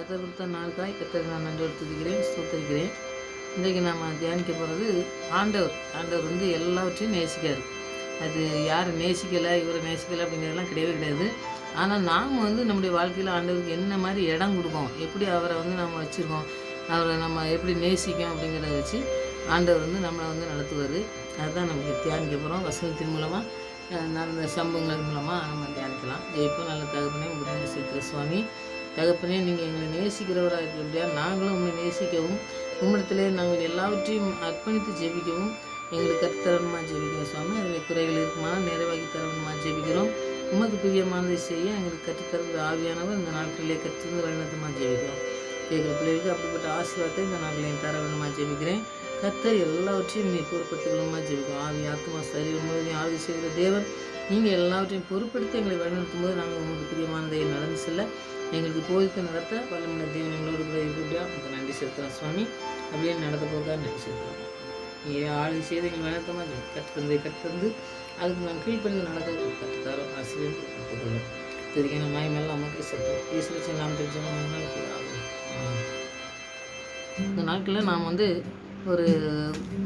கர்த்தர் கொடுத்த நாளுக்காய் கர்த்தரை நான் நன்றி துதிக்கிறேன், ஸ்தோத்தரிக்கிறேன். இன்றைக்கு நம்ம தியானிக்க போகிறது ஆண்டவர் வந்து எல்லாவற்றையும் நேசிக்கார். அது யாரை நேசிக்கலை, இவரை நேசிக்கலை அப்படிங்கிறதெல்லாம் கிடையவே கிடையாது. ஆனால் நாம் வந்து நம்முடைய வாழ்க்கையில் ஆண்டவருக்கு என்ன மாதிரி இடம் கொடுக்கோம், எப்படி அவரை வந்து நம்ம வச்சுருக்கோம், அவரை நம்ம எப்படி நேசிக்கோம் அப்படிங்கிறத வச்சு ஆண்டவர் வந்து நம்மளை வந்து நடத்துவார். அதுதான் நமக்கு தியானிக்க போகிறோம். வசனத்தின் மூலமாக நடந்த சம்பவங்கள் மூலமாக நம்ம தியானிக்கலாம். ஜெயிப்போம். நல்ல தகப்பனே, உங்கள் நன்றி செலுத்துகிற சுவாமி. தகப்பனே, நீங்கள் எங்களை நேசிக்கிறவராக இருக்கிறபடியா நாங்களும் உங்களை நேசிக்கவும் உம்மிடத்திலே நாங்கள் எல்லாவற்றையும் அர்ப்பணித்து ஜெபிக்கவும் எங்களுக்கு கற்றுத்தரணுமா ஜெபிக்கிறோம் சுவாமி. அதில் குறைகள் இருக்குமா நிறைவாக்கி தரணுமா ஜெபிக்கிறோம். உமக்கு பிரியமானதை செய்ய எங்களுக்கு கற்றுத்தர ஆவியானவர் இந்த நாட்களிலே கற்றிருந்து வழிநடத்துமா ஜெபிக்கிறோம். கேட்குற பிள்ளைகளுக்கு அப்படிப்பட்ட ஆசீர்வாதத்தை இந்த நாட்களையும் தர வேணுமா ஜெபிக்கிறேன். கர்த்தர் எல்லாவற்றையும் நீ பொறுப்படுத்திக்கணுமா ஜெபிக்கிறோம். ஆவி ஆத்மா சரீரம் முழுவதையும் ஆவி செய்கிற தேவன், நீங்கள் எல்லாவற்றையும் பொறுப்படுத்தி எங்களை வழிநடத்தும் போது நாங்கள் உங்களுக்கு பிரியமானதை நடந்து செல்ல எங்களுக்கு போதித்து நடத்த வல்லமுள்ள தேவன் எங்களோடு கூட இருக்கிறபடியா உங்களுக்கு நன்றி செலுத்துகிறோம் சுவாமி. அப்படியே நடத்த போக நன்றி செலுத்துகிறோம். ஆளுகை செய்து எங்கள் வழிநடத்தமாக கற்றுந்து அதுக்கு நான் கீழ்ப்படிந்து நடக்க கற்றுத்தாரோம். ஆசிரியர் கற்றுக்கொள்ளும் தெரிவிக்கிற மாயமெல்லாம் நமக்கு செலுத்தும். ஈஸ்வரன் நாம் தெரிஞ்சவங்க இந்த நாட்களில் நாம் வந்து ஒரு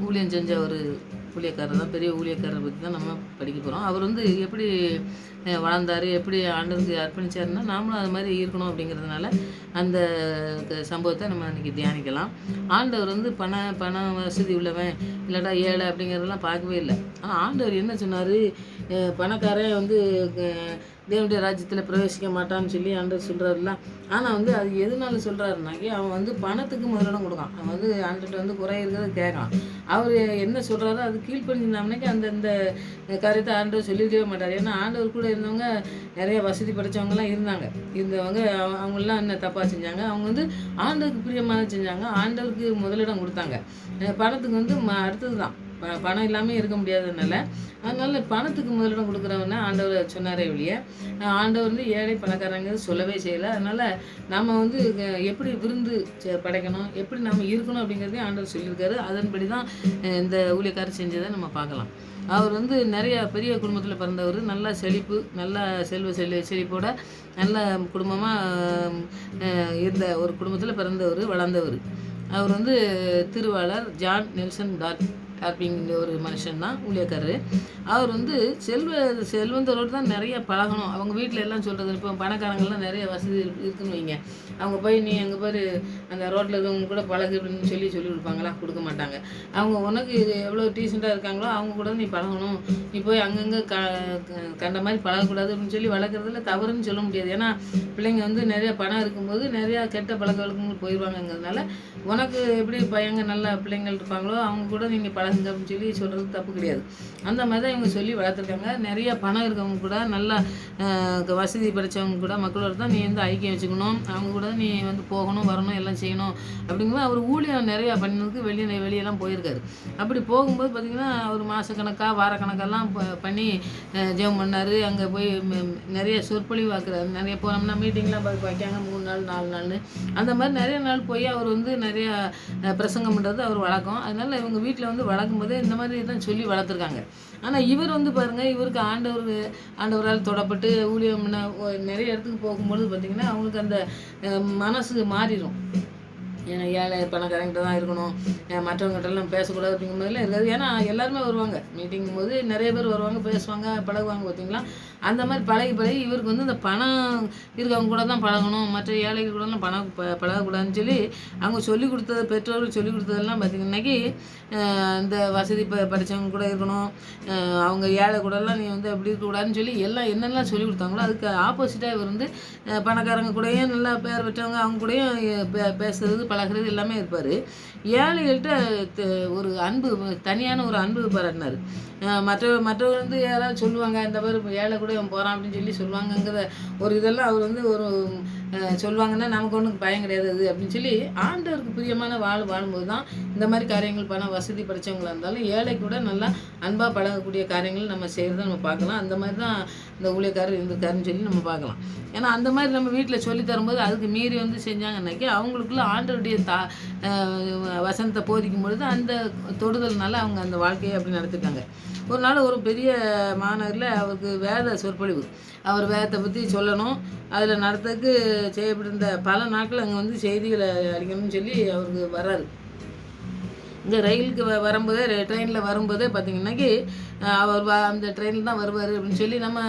ஊழியம் செஞ்ச ஒரு ஊழியக்காரர் தான், பெரிய ஊழியக்காரரை பற்றி தான் நம்ம படிக்க போகிறோம். அவர் வந்து எப்படி வளர்ந்தார், எப்படி ஆண்டவருக்கு அர்ப்பணித்தாருன்னா நாமளும் அது மாதிரி இருக்கணும். அப்படிங்கிறதுனால அந்த சம்பவத்தை நம்ம இன்றைக்கி தியானிக்கலாம். ஆண்டவர் வந்து பண வசதி உள்ளவன் இல்லாட்டா ஏழை அப்படிங்கிறதெல்லாம் பார்க்கவே இல்லை. ஆனால் ஆண்டவர் என்ன சொன்னார், பணக்காரன் வந்து தேவனுடைய ராஜ்யத்தில் பிரவேசிக்க மாட்டான்னு சொல்லி ஆண்டவர் சொல்கிறாருல. ஆனால் வந்து அது எதுனால சொல்கிறாருனாக்கி, அவன் வந்து பணத்துக்கு முதலிடம் கொடுக்கான். அவன் வந்து ஆண்டவர்கிட்ட வந்து குறை இருக்கிறத கேட்கான். அவர் என்ன சொல்கிறாரோ அது கீழ்ப்படிஞ்சிருந்தாம்னாக்கி அந்த காரியத்தை ஆண்டவர் சொல்லியிருக்கவே மாட்டார். ஏன்னா ஆண்டவர் கூட இருந்தவங்க நிறைய வசதி படைத்தவங்கலாம் இருந்தவங்க அவங்களாம் என்ன தப்பாக செஞ்சாங்க, அவங்க வந்து ஆண்டவருக்கு பிரியமாக செஞ்சாங்க, ஆண்டவருக்கு முதலிடம் கொடுத்தாங்க. பணத்துக்கு வந்து அடுத்தது தான். பணம் இல்லாமல் இருக்க முடியாததுனால அதனால் பணத்துக்கு முதலிடம் கொடுக்குறவன ஆண்டவர் சொன்னாரே ஒழிய ஆண்டவர் வந்து ஏழை பணக்காரங்கிறது சொல்லவே செய்யலை. அதனால் நம்ம வந்து எப்படி விருந்து படைக்கணும், எப்படி நம்ம இருக்கணும் அப்படிங்கிறதையும் ஆண்டவர் சொல்லியிருக்காரு. அதன்படி தான் இந்த ஊழியக்காரர் செஞ்சதை நம்ம பார்க்கலாம். அவர் வந்து நிறைய பெரிய குடும்பத்தில் பிறந்தவர், நல்லா செழிப்பு, நல்லா செழிப்போட நல்ல குடும்பமாக இருந்த ஒரு குடும்பத்தில் பிறந்தவர், வளர்ந்தவர். அவர் வந்து திருவாளர் ஜான் நெல்சன் அப்படிங்கிற ஒரு மனுஷன் தான் ஊழியக்காரர். அவர் வந்து செல்வந்தரோடு தான் நிறைய பழகணும். அவங்க வீட்டில் எல்லாம் சொல்கிறது, இப்போ பணக்காரங்கள்லாம் நிறைய வசதி இருக்குன்னு வைங்க, அவங்க போய் நீ அங்கே போய் அந்த ரோட்டில் இருக்கவங்க கூட பழகு அப்படின்னு சொல்லி கொடுப்பாங்களா? கொடுக்க மாட்டாங்க. அவங்க உனக்கு எவ்வளோ டீசெண்டாக இருக்காங்களோ அவங்க கூட நீ பழகணும், நீ போய் அங்கங்கே கண்ட மாதிரி பழகக்கூடாது அப்படின்னு சொல்லி வளர்க்குறதுல தவறுன்னு சொல்ல முடியாது. ஏன்னா பிள்ளைங்க வந்து நிறைய பணம் இருக்கும்போது நிறையா கெட்ட பழக்க வழக்கங்கள் போயிடுவாங்கங்கிறதுனால உனக்கு எப்படி பையங்க நல்ல பிள்ளைங்கள் இருப்பாங்களோ அவங்க கூட நீங்கள் பழகுங்க அப்படின்னு சொல்லி சொல்கிறது தப்பு கிடையாது. அந்த மாதிரி தான் இவங்க சொல்லி வளர்த்துருக்காங்க. நிறைய பணம் இருக்கவங்க கூட நல்லா வசதி படைத்தவங்க கூட மக்களோட தான் நீ வந்து ஐக்கியம் வச்சுக்கணும், அவங்க கூட நீ வந்து போகணும் வரணும் எல்லாம் செய்யணும். அப்படிங்கும்போது அவர் ஊழியம் நிறையா பண்ணதுக்கு வெளியெல்லாம் போயிருக்காரு. அப்படி போகும்போது பார்த்திங்கன்னா அவர் மாதக்கணக்காக வாரக்கணக்கெல்லாம் பண்ணி ஜெபம் பண்ணார். அங்கே போய் நிறைய சொற்பொழிவு ஆக்குறாரு. நிறைய போனோம்னா மீட்டிங்லாம் வைக்காங்க 3 நாள் 4 நாள்னு அந்த மாதிரி நிறைய நாள் போய் அவர் வந்து நிறையா பிரசங்கம் பண்ணுறது அவர் வழக்கம். அதனால் இவங்க வீட்டில் வந்து வளர்க்கும் போதே இந்த மாதிரி தான் சொல்லி வளர்த்துருக்காங்க. ஆனால் இவர் வந்து பாருங்கள், இவருக்கு ஆண்டவரால் தொடப்பட்டு ஊழியம் நிறைய இடத்துக்கு போகும்பொழுது பார்த்திங்கன்னா அவங்களுக்கு அந்த மனசு மாறிடும். ஏன்னா ஏழை பணக்காரங்கிட்ட தான் இருக்கணும், மற்றவங்ககிட்டலாம் பேசக்கூடாது அப்படிங்கிற மாதிரிலாம் இருக்காது. ஏன்னா எல்லாருமே வருவாங்க மீட்டிங்கும் போது, நிறைய பேர் வருவாங்க, பேசுவாங்க, பழகுவாங்க. பார்த்திங்களா? அந்த மாதிரி பழகி இவருக்கு வந்து இந்த பணம் இருக்கவங்க கூட தான் பழகணும், மற்ற ஏழைகள் கூடலாம் பழகக்கூடாதுன்னு சொல்லி அவங்க சொல்லிக் கொடுத்தது, பெற்றோர்கள் சொல்லிக் கொடுத்ததெல்லாம் பார்த்திங்கன்னாக்கி இந்த வசதி படித்தவங்க கூட இருக்கணும், அவங்க ஏழை கூடலாம் நீ வந்து அப்படி இருக்கக்கூடாதுன்னு சொல்லி எல்லாம் என்னெல்லாம் சொல்லிக் கொடுத்தாங்களோ அதுக்கு ஆப்போசிட்டாக இவர் வந்து பணக்காரங்க கூடயும் நல்லா பேர் பெற்றவங்க அவங்க கூடயும் பேசுறது பழகிறது எல்லாமே இருப்பார். ஏழைகள்கிட்ட ஒரு அன்பு, தனியான ஒரு அன்பு பாராட்டினார். மற்றவர் வந்து யாராவது சொல்லுவாங்க, இந்த மாதிரி ஏழை கூட போகிறான் அப்படின்னு சொல்லி சொல்லுவாங்கங்கிற ஒரு இதெல்லாம் அவர் வந்து ஒரு சொல்லுவாங்கன்னா நமக்கு ஒன்றும் பயம் கிடையாது அது அப்படின்னு சொல்லி ஆண்டவருக்கு பிரியமான வாழும்போது தான் இந்த மாதிரி காரியங்கள் பணம் வசதி படித்தவங்களாக இருந்தாலும் ஏழை கூட நல்லா அன்பாக பழகக்கூடிய காரியங்கள் நம்ம செய்கிறத நம்ம பார்க்கலாம். அந்த மாதிரி தான் இந்த ஊழியக்காரர் இருந்திருக்காருன்னு சொல்லி நம்ம பார்க்கலாம். ஏன்னா அந்த மாதிரி நம்ம வீட்டில் சொல்லி தரும்போது அதுக்கு மீறி வந்து செஞ்சாங்கன்னாக்கி அவங்களுக்குள்ள ஆண்டவருடைய வசனத்தை போதிக்கும் பொழுது அந்த தொடுதல்னால அவங்க அந்த வாழ்க்கையை அப்படி நடத்திருக்காங்க. ஒரு நாள் ஒரு பெரிய மாநகரில் அவருக்கு வேத சொற்பொழிவு, அவர் வேதத்தை பற்றி சொல்லணும், அதில் நடத்துறதுக்கு செய்யப்பட்டிருந்த பல நாட்கள் அங்கே வந்து செய்திகளை அளிக்கணும்னு சொல்லி அவருக்கு வர்றாரு. இங்கே ரயிலுக்கு வரும்போதே ட்ரெயினில் வரும்போதே பார்த்திங்கன்னாக்கி அவர் அந்த ட்ரெயினில் தான் வருவார் அப்படின்னு சொல்லி நம்ம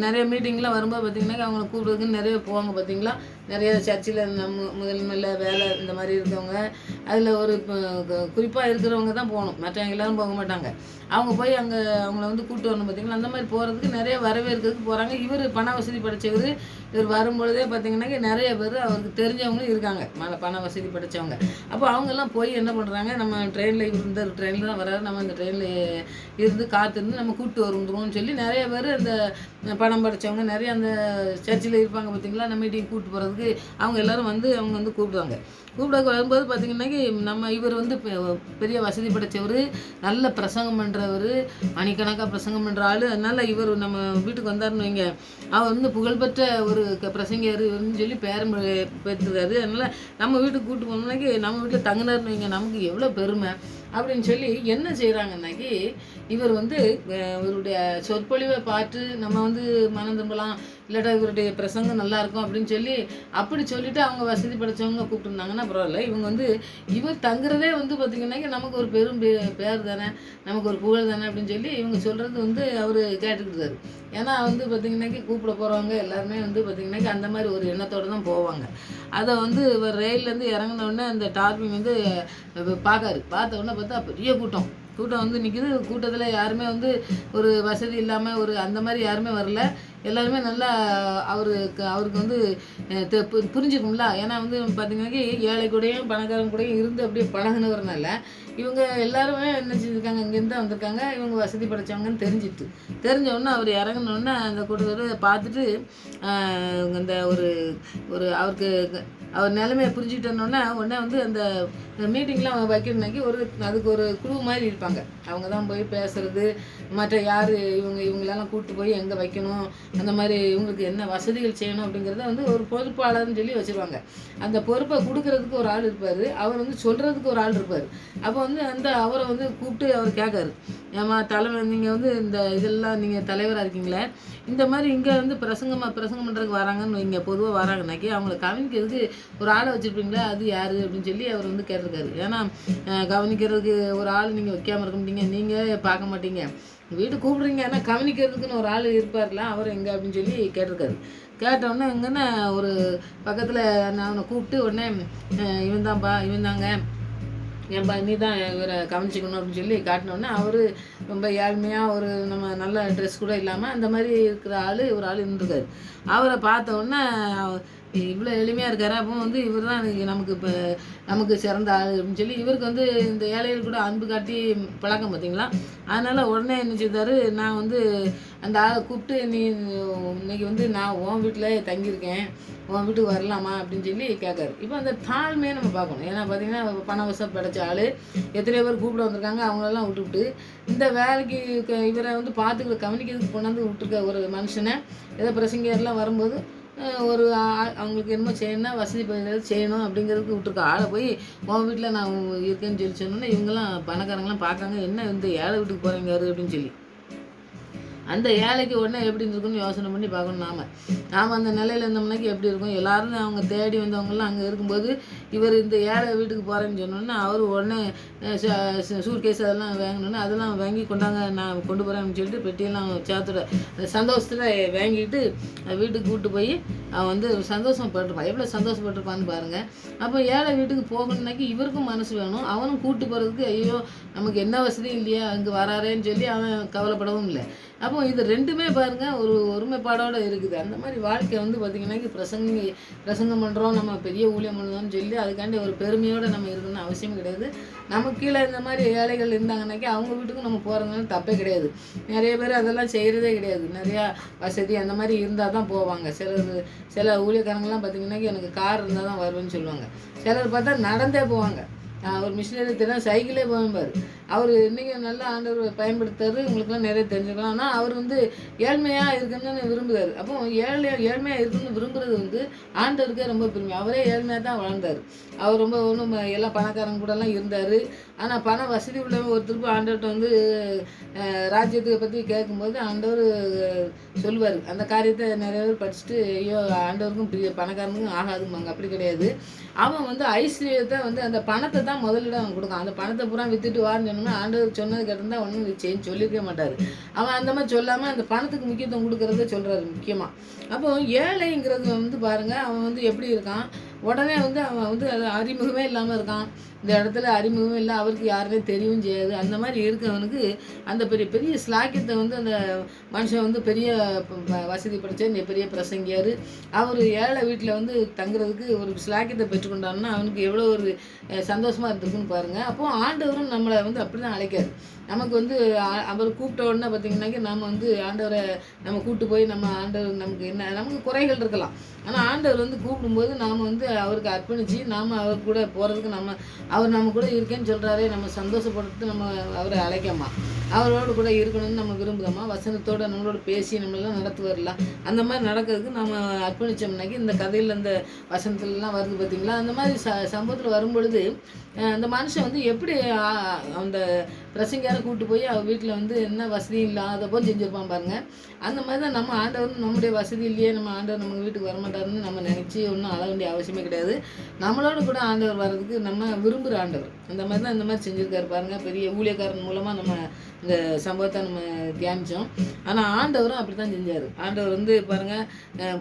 நிறைய மீட்டிங்லாம் வரும்போது பார்த்திங்கன்னாக்கி அவங்கள கூப்பிடுறதுக்குன்னு நிறைய போவாங்க. பார்த்திங்களா, நிறைய சர்ச்சில் முதன்மையில் வேலை இந்த மாதிரி இருக்கவங்க, அதில் ஒரு குறிப்பாக இருக்கிறவங்க தான் போகணும், மற்றவங்க எல்லோரும் போக மாட்டாங்க. அவங்க போய் அங்கே அவங்கள வந்து கூப்பிட்டு வரணும். பார்த்திங்களா, அந்த மாதிரி போகிறதுக்கு நிறைய வரவேற்கிறதுக்கு போகிறாங்க. இவர் பண வசதி படைச்சவர். இவர் வரும்பொழுதே பார்த்திங்கன்னாக்கி நிறைய பேர் அவருக்கு தெரிஞ்சவங்களும் இருக்காங்க, பண வசதி படைத்தவங்க. அப்போ அவங்கெல்லாம் போய் என்ன பண்ணுறாங்க, நம்ம ட்ரெயினில் இவர் இந்த ட்ரெயினில் தான் வர்றாரு, நம்ம இந்த ட்ரெயினில் இருந்து காத்திருந்து நம்ம கூப்பிட்டு வருவோம்னு சொல்லி நிறைய பேர் அந்த பணம் படைத்தவங்க நிறைய அந்த சர்ச்சில் இருப்பாங்க. பார்த்திங்களா, நம்ம மீட்டிங் கூப்பிட்டு போகிறதுக்கு அவங்க எல்லோரும் வந்து அவங்க வந்து கூப்பிடுவாங்க. கூப்பிட வரும்போது பார்த்திங்கன்னாக்கி நம்ம இவர் வந்து பெரிய வசதி படைத்தவர், நல்ல பிரசங்கம் பண்ணுறவர், மணிக்கணக்காக பிரசங்கம் பண்ணுற ஆள். அதனால் இவர் நம்ம வீட்டுக்கு வந்தாருன்னு வைங்க, அவர் வந்து புகழ்பெற்ற ஒரு பிரசங்கர் இவருன்னு சொல்லி பேரம் பெற்றுருக்காரு. அதனால் நம்ம வீட்டுக்கு கூப்பிட்டு போனோம்னாக்கி நம்ம வீட்டில் தங்கினாருன்னு வைங்க, நமக்கு எவ்வளோ பெருமை அப்படின்னு சொல்லி என்ன செய்கிறாங்கன்னாக்கி, இவர் வந்து இவருடைய சொற்பொழிவை பார்த்து நம்ம வந்து மனம் திரும்பலாம், இல்லாட்டா இவருடைய பிரசங்கம் நல்லாயிருக்கும் அப்படின்னு சொல்லி அப்படி சொல்லிவிட்டு அவங்க வசதி படைத்தவங்க கூப்பிட்டுருந்தாங்கன்னா பரவாயில்ல. இவங்க வந்து இவர் தங்குறதே வந்து பார்த்திங்கன்னாக்கி நமக்கு ஒரு பெரும் பேர் தானே, நமக்கு ஒரு புகழ் தானே அப்படின்னு சொல்லி இவங்க சொல்கிறது வந்து அவர் கேட்டுக்கிட்டாரு. ஏன்னா வந்து பார்த்திங்கன்னாக்கி கூப்பிட போகிறவங்க எல்லாருமே வந்து பார்த்திங்கன்னாக்கி அந்த மாதிரி ஒரு எண்ணத்தோடு தான் போவாங்க. அதை வந்து இவர் ரயில்லேருந்து இறங்கினோடனே அந்த டார்பிங் வந்து பார்த்தாரு. பார்த்த உடனே பார்த்தா பெரிய கூட்டம் வந்து நிற்கிது. கூட்டத்தில் யாருமே வந்து ஒரு வசதி இல்லாமல் ஒரு அந்த மாதிரி யாருமே வரல. எல்லாருமே நல்லா அவருக்கு வந்து புரிஞ்சுக்கும்ல. ஏன்னா வந்து பார்த்திங்கன்னாக்கி ஏழை கூடயும் பணக்காரன் கூடயும் இருந்து அப்படியே பழகுனவர்னால இவங்க எல்லாருமே என்ன செஞ்சுருக்காங்க, இங்கேருந்து தான் வந்திருக்காங்க, இவங்க வசதி படைத்தவங்கன்னு தெரிஞ்சவுடனே அவர் இறங்கினோடனே அந்த கூட்டத்தோடு பார்த்துட்டு அந்த ஒரு அவருக்கு அவர் நிலைமையை புரிஞ்சுக்கிட்டோன்னே உடனே வந்து அந்த மீட்டிங்லாம் வைக்கணுன்னாக்கி அதுக்கு ஒரு குழு மாதிரி இருப்பாங்க. அவங்க தான் போய் பேசுகிறது, மற்ற யார் இவங்களெல்லாம் கூப்பிட்டு போய் எங்கே வைக்கணும், அந்த மாதிரி இவங்களுக்கு என்ன வசதிகள் செய்யணும் அப்படிங்கிறத வந்து ஒரு பொறுப்பாளர்னு சொல்லி வச்சுருவாங்க. அந்த பொறுப்பை கொடுக்கறதுக்கு ஒரு ஆள் இருப்பார், அவர் வந்து சொல்கிறதுக்கு ஒரு ஆள் இருப்பார். அப்போ வந்து அவரை வந்து கூப்பிட்டு அவர் கேட்காரு, ஏம்மா தலைமை, நீங்கள் வந்து இந்த இதெல்லாம் நீங்கள் தலைவராக இருக்கீங்களே, இந்த மாதிரி இங்கே வந்து பிரசங்கம் பண்ணுறதுக்கு வராங்கன்னு இங்கே பொதுவாக வராங்கன்னாக்கி அவங்கள கவனிக்கிறதுக்கு ஒரு ஆளை வச்சுருப்பீங்களா, அது யார் அப்படின்னு சொல்லி அவர் வந்து கேட்டிருக்காரு. ஏன்னா கவனிக்கிறதுக்கு ஒரு ஆள் நீங்கள் வைக்காமல் இருக்க மாட்டீங்க, நீங்கள் பார்க்க மாட்டீங்க, வீட்டு கூப்பிடுறீங்க, ஆனால் கவனிக்கிறதுக்குன்னு ஒரு ஆள் இருப்பார்ல, அவர் எங்கே அப்படின்னு சொல்லி கேட்டிருக்காரு. கேட்டவுடனே எங்கன்னா ஒரு பக்கத்தில் நான் அவனை கூப்பிட்டு உடனே இவன் தாங்க ஏன்பா நீ தான் இவரை கவனிச்சிக்கணும் அப்படின்னு சொல்லி காட்டினோடனே அவர் ரொம்ப ஏழ்மையாக ஒரு நம்ம நல்ல ட்ரெஸ் கூட இல்லாமல் அந்த மாதிரி இருக்கிற ஒரு ஆள் இருந்திருக்காரு. அவரை பார்த்த உடனே இவ்வளோ எளிமையாக இருக்காரு, அப்போ வந்து இவர் தான் நமக்கு சிறந்த ஆள் அப்படின்னு சொல்லி இவருக்கு வந்து இந்த ஏழைகள் கூட அன்பு காட்டி பழக்கம் பார்த்தீங்களா. அதனால் உடனே என்ன செய்தார், நான் வந்து அந்த ஆளை கூப்பிட்டு நீ இன்னைக்கு வந்து நான் உன் வீட்டில் தங்கியிருக்கேன், உன் வீட்டுக்கு வரலாமா அப்படின்னு சொல்லி கேட்காரு. இப்போ அந்த தாழ்மையை நம்ம பார்க்கணும். ஏன்னா பார்த்திங்கன்னா பண வசம் படைச்ச ஆள், எத்தனையோ பேர் கூப்பிட வந்திருக்காங்க, அவங்களெல்லாம் விட்டுவிட்டு இந்த வேலைக்கு இவரை வந்து பார்த்துக்கிற கவனிக்கிறதுக்கு கொண்டாந்து விட்டுருக்க ஒரு மனுஷனை ஏதோ பிரசங்கர்லாம் வரும்போது அவங்களுக்கு என்னமோ செய்யணும்னா வசதி செய்யணும் அப்படிங்கிறதுக்கு விட்டுருக்க ஆளை போய் உன் வீட்டில் நான் இருக்கேன்னு சொல்லி சொன்னோன்னே இவங்கெல்லாம் பணக்காரங்களாம் பார்க்காங்க, என்ன இந்த ஏழை வீட்டுக்கு போகிறீங்க அப்படின்னு சொல்லி. அந்த ஏழைக்கு உடனே எப்படி இருக்குன்னு யோசனை பண்ணி பார்க்கணும். நாம் அந்த நிலையில் இருந்தோம்னாக்கி எப்படி இருக்கும். எல்லோரும் அவங்க தேடி வந்தவங்கலாம் அங்கே இருக்கும்போது இவர் இந்த ஏழை வீட்டுக்கு போகிறேன்னு சொன்னோன்னா அவர் உடனே சூட்கேஸ் அதெல்லாம் வாங்கணுன்னு அதெல்லாம் வாங்கி கொண்டாங்க, நான் கொண்டு போகிறேன்னு சொல்லிட்டு பெட்டியெல்லாம் சேர்த்துட சந்தோஷத்தில் வாங்கிட்டு வீட்டுக்கு கூப்பிட்டு போய் அவன் வந்து சந்தோஷப்பட்டிருப்பான். எவ்வளோ சந்தோஷப்பட்டிருப்பான்னு பாருங்கள். அப்போ ஏழை வீட்டுக்கு போகணுன்னாக்கி இவருக்கும் மனசு வேணும், அவனும் கூப்பிட்டு போகிறதுக்கு ஐயோ நமக்கு என்ன வசதியும் இல்லையா அங்கே வராறேன்னு சொல்லி அவன் கவலைப்படவும் இல்லை. அப்போ இது ரெண்டுமே பாருங்கள் ஒரு ஒருமைப்பாடோடு இருக்குது. அந்த மாதிரி வாழ்க்கை வந்து பார்த்திங்கன்னாக்கி பிரசங்கம் பண்ணுறோம், நம்ம பெரிய ஊழியம் பண்ணுறோம்னு சொல்லி அதுக்காண்டி ஒரு பெருமையோடு நம்ம இருக்கணும்னு அவசியம் கிடையாது. நமக்கு கீழே இந்த மாதிரி ஏழைகள் இருந்தாங்கன்னாக்கி அவங்க வீட்டுக்கும் நம்ம போகிறதுனால தப்பே கிடையாது. நிறைய பேர் அதெல்லாம் செய்கிறதே கிடையாது. நிறையா வசதி அந்த மாதிரி இருந்தால் தான் போவாங்க. சில ஊழியக்காரங்கள்லாம் பார்த்திங்கன்னாக்கி எனக்கு கார் இருந்தால் தான் வருவேன்னு சொல்லுவாங்க. சிலர் பார்த்தா நடந்தே போவாங்க. ஒரு மிஷினரி தெரியும், சைக்கிளே போகும்பார். அவர் இன்றைக்கி நல்லா ஆண்டவர் பயன்படுத்துறது உங்களுக்குலாம் நிறைய தெரிஞ்சுக்கலாம். ஆனால் அவர் வந்து ஏழ்மையாக இருக்கணும்னு விரும்புகிறார். அப்போ ஏழ்மையாக இருக்கணும்னு விரும்புகிறது வந்து ஆண்டவருக்கே ரொம்ப பெருமை. அவரே ஏழ்மையாக தான் வாழ்ந்தார். அவர் ரொம்ப ஒன்றும் எல்லாம் பணக்காரங்க கூடலாம் இருந்தார். ஆனால் பண வசதி உள்ளவங்க ஒருத்தருக்கு ஆண்டவர்கிட்ட வந்து ராஜ்யத்தை பற்றி கேட்கும்போது ஆண்டவர் சொல்லுவார். அந்த காரியத்தை நிறைய பேர் படிச்சுட்டு ஐயோ ஆண்டவருக்கும் பெரிய பணக்காரனுக்கும் ஆகாதுமாங்க. அப்படி கிடையாது. அவன் வந்து ஐஸ்வர்யத்தை வந்து அந்த பணத்தை தான் முதலிடம் அவன் கொடுக்கான். அந்த பணத்தை பூரா விற்றுட்டு வான்னு சொன்னோம்னா ஆண்டவர் சொன்னது கேட்டிருந்தா ஒன்றும் சொல்லியிருக்கவே மாட்டார். அவன் அந்த மாதிரி சொல்லாமல் அந்த பணத்துக்கு முக்கியத்துவம் கொடுக்குறத சொல்கிறாரு முக்கியமாக. அப்போ ஏழைங்கிறது வந்து பாருங்கள், அவன் வந்து எப்படி இருக்கான், உடனே வந்து அவன் வந்து அது அறிமுகமே இல்லாமல் இருக்கான். இந்த இடத்துல அறிமுகமே இல்லை, அவருக்கு யாருனே தெரியவும் செய்யாது. அந்த மாதிரி இருக்கவனுக்கு அந்த பெரிய பெரிய ஸ்லாக்கியத்தை வந்து அந்த மனுஷன் வந்து பெரிய வசதி படைச்ச பெரிய பிரசங்கியார். அவர் ஏழை வீட்டில் வந்து தங்குறதுக்கு ஒரு ஸ்லாக்கியத்தை பெற்றுக்கொண்டான்னா அவனுக்கு எவ்வளோ ஒரு சந்தோஷமாக இருந்திருக்குன்னு பாருங்கள். அப்போது ஆண்டவரும் நம்மளை வந்து அப்படி தான் அழைக்காரு. நமக்கு வந்து அவர் கூப்பிட்ட உடனே பார்த்திங்கன்னாக்கி நம்ம வந்து ஆண்டவரை நம்ம கூப்பிட்டு போய் நம்ம ஆண்டவர் நமக்கு குறைகள் இருக்கலாம். ஆனால் ஆண்டவர் வந்து கூப்பிடும்போது நாம் வந்து அவருக்கு அர்ப்பணித்து நாம் அவர் கூட போகிறதுக்கு அவர் நம்ம கூட இருக்கேன்னு சொல்கிறாரே, நம்ம சந்தோஷப்படுறது நம்ம அவரை அழைக்காமா, அவரோடு கூட இருக்கணும்னு நம்ம விரும்புகிறோமா, வசனத்தோடு நம்மளோட பேசி நம்மளெல்லாம் நடத்துவார்லாம். அந்த மாதிரி நடக்கிறதுக்கு நம்ம அர்ப்பணித்தோம்னாக்கி இந்த கதையில் அந்த வசனத்துலலாம் வருது பார்த்திங்களா. அந்த மாதிரி சம்பவத்தில் வரும்பொழுது அந்த மனுஷன் வந்து எப்படி அந்த பிரசங்கியாரை கூப்பிட்டு போய் அவர் வீட்டில் வந்து என்ன வசதி இல்லாத போல் செஞ்சுருப்பான் பாருங்கள். அந்த மாதிரி தான் நம்ம ஆண்டவர் நம்முடைய வசதி இல்லையே, நம்ம ஆண்டவர் நம்ம வீட்டுக்கு வரமாட்டாருன்னு நம்ம நினச்சி ஒன்றும் அழ வேண்டிய அவசியமே கிடையாது. நம்மளோட கூட ஆண்டவர் வர்றதுக்கு நம்ம விரும்புகிற ஆண்டவர். அந்த மாதிரி தான் இந்த மாதிரி செஞ்சுருக்காரு பாருங்கள். பெரிய ஊழியக்காரன் மூலமாக நம்ம இந்த சம்பவத்தை நம்ம தியானித்தோம். ஆனால் ஆண்டவரும் அப்படி தான் செஞ்சார். ஆண்டவர் வந்து பாருங்கள்,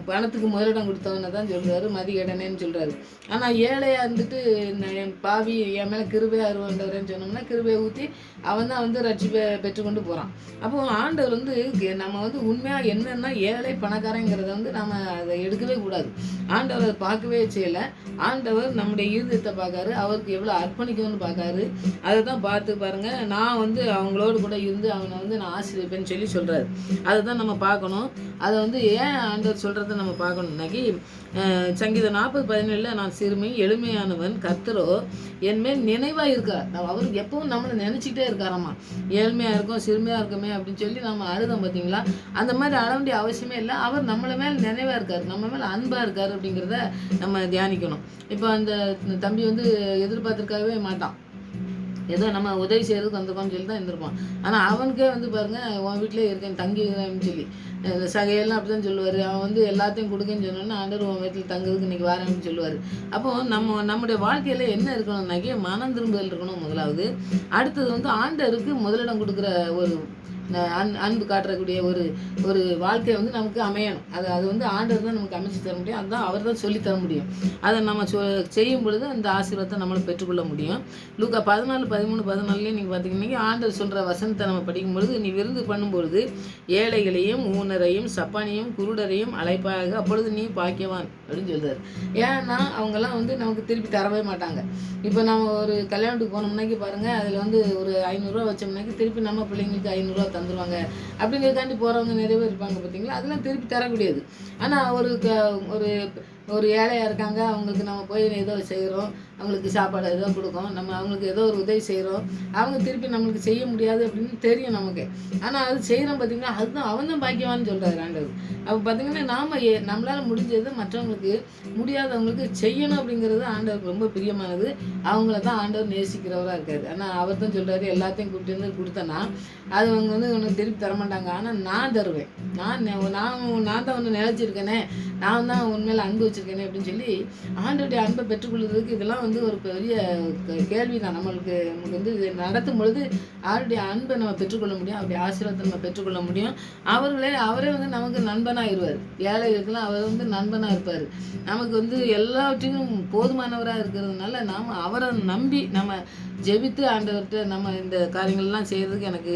பணத்துக்கு முதலிடம் கொடுத்தவனை தான் சொல்கிறாரு மதிகேடனேன்னு சொல்கிறாரு. ஆனால் ஏழையாக இருந்துட்டு என் பாவி என் மேலே கிருபையாக இருவாண்டவரேன்னு சொன்னோம்னா கிருபையை ஊற்றி அவன் தான் வந்து ரட்சிப்பை பெற்றுக்கொண்டு போகிறான். அப்போது ஆண்டவர் வந்து நம்ம வந்து உண்மையாக என்னென்னா ஏழை பணக்காரங்கிறத வந்து நம்ம அதை எடுக்கவே கூடாது. ஆண்டவர் அதை பார்க்கவே செய்யலை. ஆண்டவர் நம்முடைய இருதயத்தை பார்க்காரு, அவருக்கு எவ்வளோ அர்ப்பணிக்கணும்னு பார்க்காரு. அதை தான் பார்த்து பாருங்கள், நான் வந்து அவங்களோடு கூட இருந்து அவனை வந்து நான் ஆசீர்வதிப்பேன்னு சொல்கிறாரு. அதை தான் நம்ம பார்க்கணும். அதை வந்து ஏன் ஆண்டவர் சொல்கிறத நம்ம பார்க்கணுன்னாக்கி சங்கீதம் 40:17 நான் சிறுமி எளிமையானவன், கர்த்தரோ என்மேல் நினைவாக இருக்கார். அவருக்கு எப்பவும் நம்மளை நினச்சிக்கிட்டே இருக்காராம்மா. ஏழ்மையாக இருக்கும், சிறுமையாக இருக்குமே அப்படின்னு சொல்லி நம்ம அழுதோம் பார்த்தீங்களா. அந்த மாதிரி அழ வேண்டிய அவசியமே இல்லை. அவர் நம்மளை மேல் நினைவாக இருக்கார், நம்ம மேலே அன்பாக இருக்கார் அப்படிங்கிறத நம்ம தியானிக்கணும். இப்போ அந்த தம்பி வந்து எதிர்பார்த்துருக்கவே மாட்டான், ஏதோ நம்ம உதவி செய்கிறதுக்கு வந்திருக்கோம்னு சொல்லி தான் இருந்திருப்பான். ஆனால் அவனுக்கே வந்து பாருங்கள், உன் வீட்டிலே இருக்கேன் தங்கிக்கிறேன்னு சொல்லி சகையெல்லாம் அப்படி தான் சொல்லுவார். அவன் வந்து எல்லாத்தையும் கொடுக்கன்னு சொன்னோன்னா ஆண்டவர் உன் வீட்டில் தங்குறதுக்கு இன்றைக்கி வரேன்னு சொல்லுவார். அப்போது நம்முடைய வாழ்க்கையில் என்ன இருக்கணும்னாக்கி மனம் திரும்புதல் இருக்கணும் முதலாவது. அடுத்தது வந்து ஆண்டவருக்கு முதலிடம் கொடுக்குற ஒரு அன்பு காட்டக்கூடிய ஒரு வாழ்க்கையை வந்து நமக்கு அமையணும். அது வந்து ஆண்டவர் தான் நமக்கு அமைச்சு தர முடியும். அதுதான் அவர் தான் சொல்லி தர முடியும். அதை நம்ம செய்யும் பொழுது அந்த ஆசீர்வாதத்தை நம்மளை பெற்றுக்கொள்ள முடியும். லூக்கா 14:13-14 நீங்கள் பார்த்தீங்கன்னா ஆண்டவர் சொல்கிற வசனத்தை நம்ம படிக்கும்பொழுது, நீ விருந்து பண்ணும்பொழுது ஏழைகளையும் ஊனரையும் சப்பானியும் குருடரையும் அழைப்பாக, அப்பொழுது நீ பாக்கியவான் அப்படின்னு சொல்கிறார். ஏன்னா அவங்கெல்லாம் வந்து நமக்கு திருப்பி தரவே மாட்டாங்க. இப்போ நம்ம ஒரு கல்யாணத்துக்கு போனோம்னாக்கி பாருங்கள், அதில் வந்து ஒரு 500 ரூபா வச்சோம்னாக்கி திருப்பி நம்ம பிள்ளைங்களுக்கு 500 ரூபா தந்துடுவாங்க அப்படிங்கிறதாண்டி போகிறவங்க நிறைய பேர் இருப்பாங்க பார்த்தீங்களா. அதெல்லாம் திருப்பி தரக்கூடியது. ஆனால் ஒரு ஏழையாக இருக்காங்க, அவங்களுக்கு நம்ம போய் ஏதோ செய்கிறோம், அவங்களுக்கு சாப்பாடு ஏதோ கொடுக்கும், நம்ம அவங்களுக்கு ஏதோ ஒரு உதவி செய்கிறோம், அவங்க திருப்பி நம்மளுக்கு செய்ய முடியாது அப்படின்னு தெரியும் நமக்கு. ஆனால் அது செய்கிறோம் பார்த்திங்கன்னா, அதுதான் அவன் தான் பாக்கியவான்னு சொல்கிறாரு ஆண்டவர். அப்போ பார்த்திங்கன்னா நம்மளால் முடிஞ்சது மற்றவங்களுக்கு முடியாதவங்களுக்கு செய்யணும் அப்படிங்கிறது ஆண்டவருக்கு ரொம்ப பிரியமானது. அவங்கள தான் ஆண்டவர் நேசிக்கிறவராக இருக்காரு. ஆனால் அவர் தான் சொல்கிறாரு, எல்லாத்தையும் கூப்பிட்டு வந்து கொடுத்தேன்னா அது அவங்க வந்து உனக்கு திருப்பி தரமாட்டாங்க, ஆனால் நான் தருவேன், நான் தான் ஒன்று நினைச்சிருக்கேனே, நான் தான் உண்மையில அன்பு வச்சுருக்கேனே அப்படின்னு சொல்லி ஆண்டவருடைய அன்பை பெற்றுக்கொள்வதற்கு இதெல்லாம் வந்து ஒரு பெரிய கேள்வி தான். நமக்கு வந்து நடத்தும் பொழுது அவருடைய அன்பை நம்ம பெற்றுக்கொள்ள முடியும், அவருடைய ஆசீர்வாதத்தை நம்ம பெற்றுக்கொள்ள முடியும். அவரே வந்து நமக்கு நண்பனாகிடுவார். ஏழைகளுக்கெல்லாம் அவர் வந்து நண்பனாக இருப்பார். நமக்கு வந்து எல்லாவற்றையும் போதுமானவராக இருக்கிறதுனால நாம் அவரை நம்பி நம்ம ஜெபித்து ஆண்டவர்கிட்ட நம்ம இந்த காரியங்கள்லாம் செய்கிறதுக்கு எனக்கு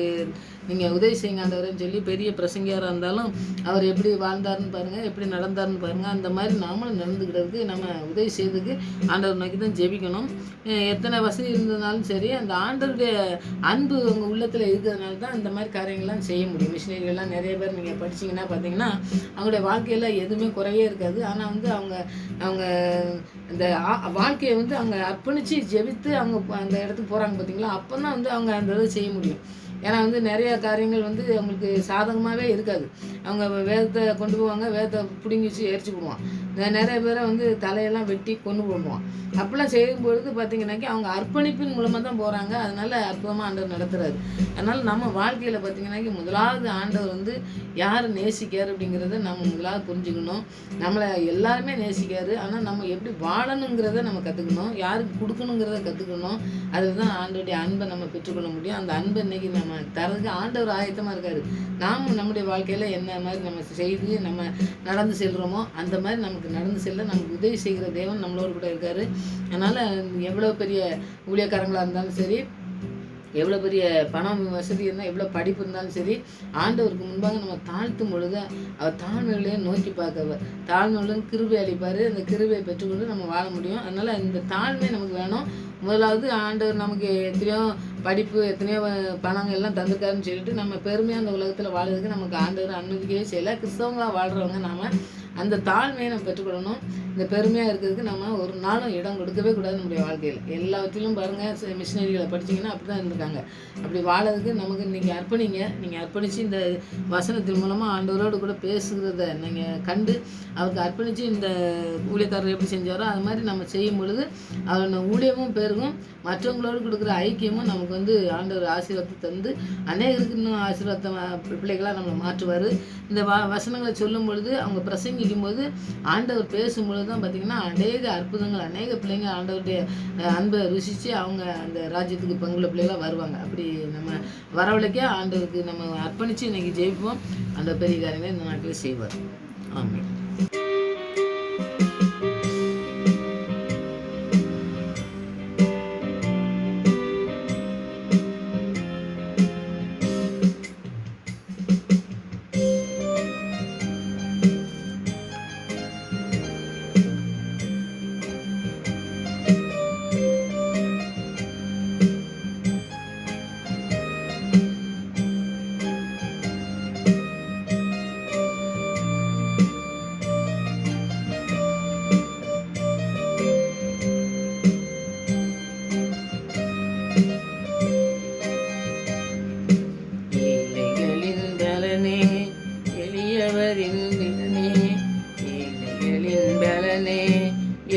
நீங்கள் உதவி செய்யுங்க ஆண்டவரேன்னு சொல்லி பெரிய பிரசங்கியாராக இருந்தாலும் அவர் எப்படி வாழ்ந்தாருன்னு பாருங்கள், எப்படி நடந்தாருன்னு பாருங்கள். அந்த மாதிரி நாமளும் நடந்துக்கிட்டதுக்கு நம்ம உதவி செய்யறதுக்கு ஆண்டவர் நோக்கி தான் ஜெபிக்கணும். எத்தனை வசதி இருந்ததுனாலும் சரி, அந்த ஆண்டவருடைய அன்பு உங்கள் உள்ளத்தில் இருக்கிறதுனால தான் இந்த மாதிரி காரியங்கள்லாம் செய்ய முடியும். மிஷினரிகள்லாம் நிறைய பேர் நீங்கள் படிச்சிங்கன்னா பார்த்தீங்கன்னா அவங்களுடைய வாழ்க்கையில் எதுவுமே குறையே இருக்காது. ஆனால் வந்து அவங்க அவங்க இந்த வாழ்க்கையை வந்து அவங்க அர்ப்பணித்து ஜெபித்து அவங்க அந்த இடத்துக்கு போகிறாங்க பார்த்தீங்களா, அப்போ தான் வந்து அவங்க அந்த இதை செய்ய முடியும். ஏன்னா வந்து நிறையா காரியங்கள் வந்து அவங்களுக்கு சாதகமாகவே இருக்காது. அவங்க வேதத்தை கொண்டு போவாங்க, வேதத்தை பிடுங்கி வச்சு எரிச்சு போடுவான். நிறைய பேரை வந்து தலையெல்லாம் வெட்டி கொண்டு போடுவான். அப்படிலாம் செய்யும்பொழுது பார்த்தீங்கன்னாக்கி அவங்க அர்ப்பணிப்பின் மூலமாக தான் போகிறாங்க. அதனால் அற்புதமாக ஆண்டவர் நடத்துகிறாரு. அதனால் நம்ம வாழ்க்கையில் பார்த்தீங்கன்னாக்கி முதலாவது ஆண்டவர் வந்து யார் நேசிக்கார் அப்படிங்கிறத நம்ம முதலாவது புரிஞ்சுக்கணும். நம்மளை எல்லாருமே நேசிக்காரு. ஆனால் நம்ம எப்படி வாழணுங்கிறத நம்ம கற்றுக்கணும், யாருக்கு கொடுக்கணுங்கிறத கற்றுக்கணும். அதில் தான் ஆண்டவருடைய அன்பை நம்ம பெற்றுக்கொள்ள முடியும். அந்த அன்பை இன்றைக்கி நம்ம தரதுக்கு ஆண்டவர் ஆயத்தமாக இருக்கார். நாம் நம்முடைய வாழ்க்கையில் என்ன மாதிரி நம்ம செய்து நம்ம நடந்து செல்கிறோமோ அந்த மாதிரி நமக்கு நடந்து செல்ல நமக்கு உதவி செய்கிற தேவன் நம்மளோடு கூட இருக்கார். அதனால் எவ்வளோ பெரிய ஊழியக்காரங்களாக இருந்தாலும் சரி, எவ்வளோ பெரிய பணம் வசதி இருந்தால், எவ்வளோ படிப்பு இருந்தாலும் சரி, ஆண்டவருக்கு முன்பாக நம்ம தாழ்த்தும் பொழுது அவர் தாழ்மையிலேயே நோக்கி பார்க்கவர். தாழ்மையுடன் கிருபை அளிப்பார். அந்த கிருபையை பெற்றுக்கொண்டு நம்ம வாழ முடியும். அதனால் இந்த தாழ்மை நமக்கு வேணும். முதலாவது ஆண்டவர் நமக்கு எத்தனையோ படிப்பு, எத்தனையோ பணங்கள் எல்லாம் தந்திருக்காருன்னு சொல்லிட்டு நம்ம பெருமையாக அந்த உலகத்தில் வாழறதுக்கு நமக்கு ஆண்டவர் அனுமதிக்கவே செய்யலை. கிறிஸ்தவங்களாக வாழ்கிறவங்க நாம் அந்த தாழ்மையை நம்ம பெற்றுக்கொள்ளணும். இந்த பெருமையாக இருக்கிறதுக்கு நம்ம ஒரு நாளும் இடம் கொடுக்கவே கூடாது நம்முடைய வாழ்க்கையில். எல்லாவற்றிலும் பாருங்கள், மிஷினரிகளை படிச்சிங்கன்னா அப்படி தான் இருந்திருக்காங்க. அப்படி வாழறதுக்கு நமக்கு நீங்கள் அர்ப்பணிங்க. நீங்கள் அர்ப்பணித்து இந்த வசனத்தின் மூலமாக ஆண்டவரோடு கூட பேசுகிறத நீங்கள் கண்டு அவருக்கு அர்ப்பணித்து இந்த ஊழியக்காரர் எப்படி செஞ்சாரோ அது மாதிரி நம்ம செய்யும் பொழுது அவரோட ஊழியமும் பெருகும், மற்றவங்களோடு கொடுக்குற ஐக்கியமும் நமக்கு வந்து ஆண்டவர் ஆசீர்வாதத்தை தந்து அநேகருக்கு இன்னும் ஆசீர்வாதத்தை பிள்ளைகளாக நம்மளை மாற்றுவார். இந்த வசனங்களை சொல்லும் பொழுது அவங்க பிரசங்கிக்கும் போது ஆண்டவர் பேசும்பொழுது தான் பார்த்திங்கன்னா அநேக அற்புதங்கள், அநேக பிள்ளைங்க ஆண்டவருடைய அன்பை ருசித்து அவங்க அந்த ராஜ்யத்துக்கு பங்குள்ள பிள்ளைகளாக வருவாங்க. அப்படி நம்ம வரவழைக்க ஆண்டவருக்கு நம்ம அர்ப்பணித்து இன்றைக்கி ஜெயிப்போம். அந்த பெரிய காரியங்களை இந்த நாட்டில் செய்வார். ஆமாம்.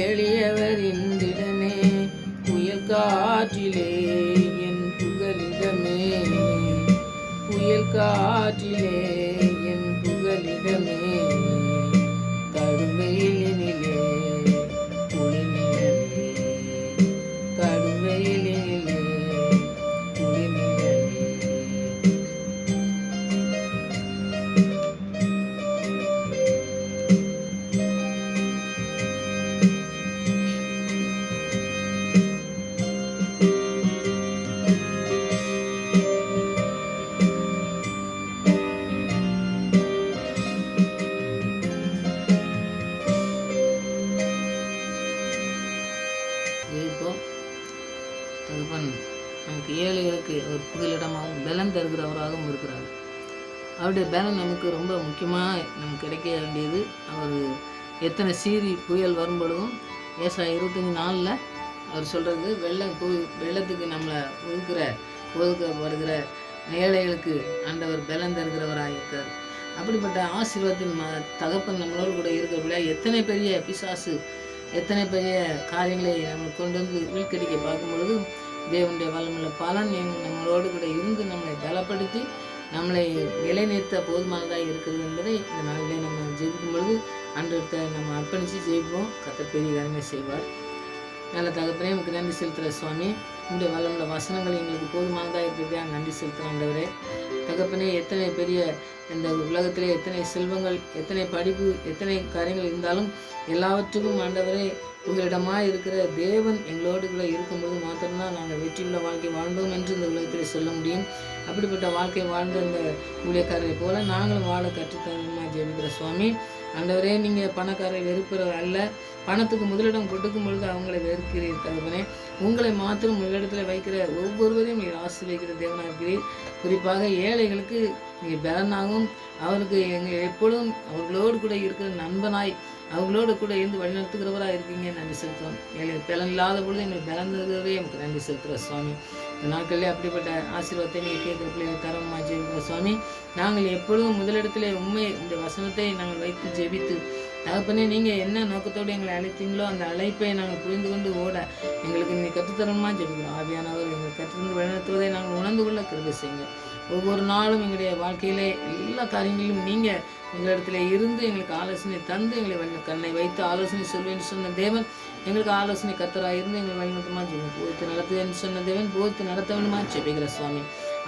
எளியவரின் திடனே, புயல் காற்றிலே என் புகலிடமே, புயல் காற்றிலே என் புகலிடமே, கடுமையிலே குளிர்நிலமே, கடுமையிலே குளிர்நிலமே. தகப்பன் நமக்கு ஏழைகளுக்கு ஒரு புகலிடமாகவும் பலன் தருகிறவராகவும் இருக்கிறார். அவருடைய பலன் நமக்கு ரொம்ப முக்கியமாக நமக்கு கிடைக்க வேண்டியது. அவர் எத்தனை சீறி புயல் வரும்பொழுதும் ஏசாயா 25:4 அவர் சொல்கிறது, வெள்ளத்துக்கு நம்மளை ஒதுக்கப்படுகிற ஏழைகளுக்கு ஆண்டவர் பலன் தருகிறவராக இருக்கார். அப்படிப்பட்ட ஆசீர்வாதத்தின் தகப்பன் நம்மளோடு கூட இருக்கிறவங்கள எத்தனை பெரிய பிசாசு, எத்தனை பெரிய காரியங்களை நம்ம கொண்டு வந்து வீழ்கடிக்க பார்க்கும் பொழுது தேவனுடைய வல்லமுள்ள பலன் நம்மளோடு கூட இருந்து நம்மளை பலப்படுத்தி நம்மளை நிலைநிறுத்த போதுமானதாக இருக்குது என்பதை இந்த நாளிலே நம்ம ஜெயிக்கும் பொழுது அன்றைய நம்ம அர்ப்பணித்து ஜெயிப்போம். கர்த்தர் பெரிய காரியங்களை செய்வார். நல்ல தகப்பனே, நமக்கு நன்றி செலுத்துகிற சுவாமி. உங்களுடைய வல்லமுள்ள வசனங்கள் எங்களுக்கு போதுமானதாக இருக்கிறதா நன்றி செலுத்துகிறேன் ஆண்டவரே. தகப்பனே, எத்தனை பெரிய இந்த உலகத்திலே எத்தனை செல்வங்கள், எத்தனை படிப்பு, எத்தனை காரியங்கள் இருந்தாலும் எல்லாவற்றுக்கும் ஆண்டவரே உங்களிடமாக இருக்கிற தேவன் எங்களோடு கூட இருக்கும்போது மாத்திரம்தான் நாங்கள் வெற்றியுள்ள வாழ்க்கை வாழ்ந்தோம் என்று இந்த உலகத்தில் சொல்ல முடியும். அப்படிப்பட்ட வாழ்க்கை வாழ்ந்த இந்த ஊழியக்காரரை போல நாங்களும் வாழ கற்றுத்தரமாக ஜெபிக்கிற சுவாமி. ஆண்டவரே, நீங்கள் பணக்காரரை வெறுப்பவர் அல்ல. பணத்துக்கு முதலிடம் கொடுக்கும் பொழுது அவங்களை வெறுக்கிறீர் தகப்பனே. உங்களை மாத்திரம் முதலிடத்தில் வைக்கிற ஒவ்வொருவரையும் நீங்கள் ஆசீர்வதிக்கிற தேவனாக இருக்கிறீர். குறிப்பாக ஏழைகளுக்கு நீங்கள் பலனாகவும் அவருக்கு எங்கள் எப்பொழுதும் அவர்களோடு கூட இருக்கிற நண்பனாய் அவங்களோடு கூட இருந்து வழிநடத்துகிறவராக இருக்கீங்க. நன்றி செலுத்துவோம். எங்களுக்கு பலன் இல்லாத பொழுது எங்களுக்கு பலந்ததே எனக்கு நன்றி செலுத்துகிற சுவாமி. இந்த நாட்களிலே அப்படிப்பட்ட ஆசீர்வாதத்தை நீங்கள் கேட்குற பிள்ளைகள் தரமாக ஜெபிக்கிற சுவாமி. நாங்கள் எப்பொழுதும் முதலிடத்திலே உண்மை இந்த வசனத்தை நாங்கள் வைத்து ஜெபித்து தகப்பனே, நீங்கள் என்ன நோக்கத்தோடு எங்களை அழைத்தீங்களோ அந்த அழைப்பை நாங்கள் புரிந்து கொண்டு ஓட எங்களுக்கு நீங்கள் கற்றுத்தரமாக ஜெபிக்கிறோம். ஆவியானவர் எங்களுக்கு கற்றுத்தந்து வழிநடத்துவதை நாங்கள் உணர்ந்து கொள்ள கிருபை செய்யுங்க. ஒவ்வொரு நாளும் எங்களுடைய வாழ்க்கையிலே எல்லா காரியங்களிலும் நீங்கள் எங்களிடத்துல இருந்து எங்களுக்கு ஆலோசனை தந்து எங்களை கண்ணை வைத்து ஆலோசனை சொல்வேன்னு சொன்ன தேவன் எங்களுக்கு ஆலோசனை கத்தராக இருந்து எங்களை வழிநடத்தமாக ஜெபிக்கும். போதித்து நடத்துவேன்னு சொன்ன தேவன் போதித்து நடத்த வேணுமா ஜெபிக்கிற சுவாமி.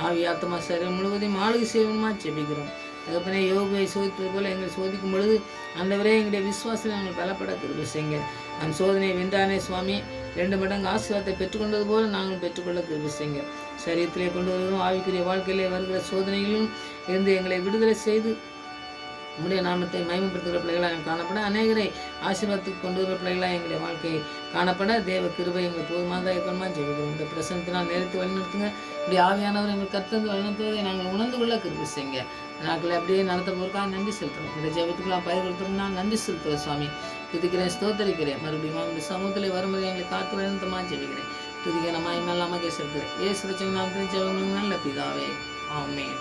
ஆவி ஆத்மா சரீரம் முழுவதையும் ஆளுகை செய்யணுமா ஜெபிக்கிறோம். தகப்பனே, யோகுவை சோதித்தது போல எங்களை சோதிக்கும் பொழுது ஆண்டவரே எங்களுடைய விசுவாசத்தில் நாங்கள் பலப்பட கிருபை செய்யுங்க. அந்த சோதனையை வென்றானே சுவாமி, 2 மடங்கு ஆசீர்வாதத்தை பெற்றுக்கொண்டது போல நாங்கள் பெற்றுக்கொள்ள கிருபை செய்யுங்க. சரீரத்திலே கொண்டு வருவதும் ஆவிக்குரிய வாழ்க்கையிலே வருகிற சோதனைகளிலும் இருந்து எங்களை விடுதலை செய்து உம்முடைய நாமத்தை மகிமைப்படுத்துகிற பிள்ளைகளாக காணப்பட, அநேகரை ஆசீர்வாதத்துக்கு கொண்டு வர பிள்ளைகளாக எங்களுடைய வாழ்க்கையை காணப்பட தேவ கிருபை எங்களுக்கு போதுமானதாக இருக்கணுமா ஜெபிக்கிறோம். இந்த பிரசனத்தினால் நேரத்து வழிநடத்துங்க. இப்படி ஆவியானவர் எங்களுக்கு கற்றுந்து வழிநடத்துவதை நாங்கள் உணர்ந்து கொள்ள கிருபை செய்யுங்க. நாட்களை அப்படியே நடத்த போகிறக்காக நன்றி செலுத்துகிறோம். இந்த ஜெபத்துக்கெல்லாம் பயிர் கொடுத்தோம்னா நன்றி செலுத்துகிறேன் சுவாமி. துதிக்கிறேன், ஸ்தோத்தரிக்கிறேன். மறுபடியும் இந்த சமூகத்தில் வரும்போது எங்களை காத்து வழிநடத்தமாக ஜெபிக்கிறேன். துதிக்கிறேன், மகிமை இல்லாமல் செலுத்துகிறேன். ஏசு ரட்சகர் நாமத்தில் ஜெபங்கள் நல்ல பிதாவே, ஆமென்.